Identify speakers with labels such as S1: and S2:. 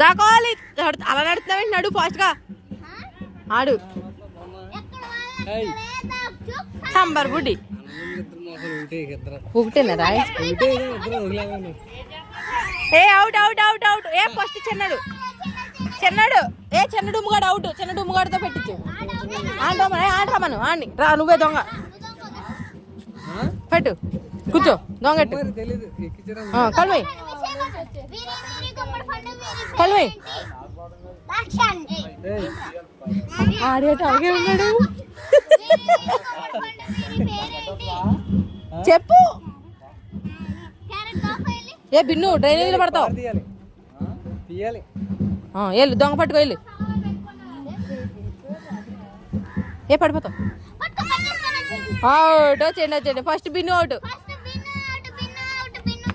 S1: దాకోవాలి అలా నడుతున్నావు నడు ఫాస్ట్ గా ఆడు సాంబార్ బుడ్డి ఒకటేనా రాయ్ ఏ అవుట్ అవుట్ అవుట్ అవుట్ ఏ ఫస్ట్ చెన్నాడు ఏ చెన్నడు ఉమ్మగాడు అవుట్ చెన్నడు ఉమ్మగాడితో పెట్టించు ఆడమను ఆడి రా నువ్వే దొంగ పెట్టు కూర్చో దొంగట్టు కలువై కలువై ఆడేట అలాగే ఉన్నాడు చెప్పు ఏ బిన్ను డ్రైనేజీలో పడతావు వెళ్ళు దొంగ పట్టుకో వెళ్ళు ఏ పడిపోతావు అవుట్ వచ్చేయండి ఫస్ట్ బిన్ను అవుట్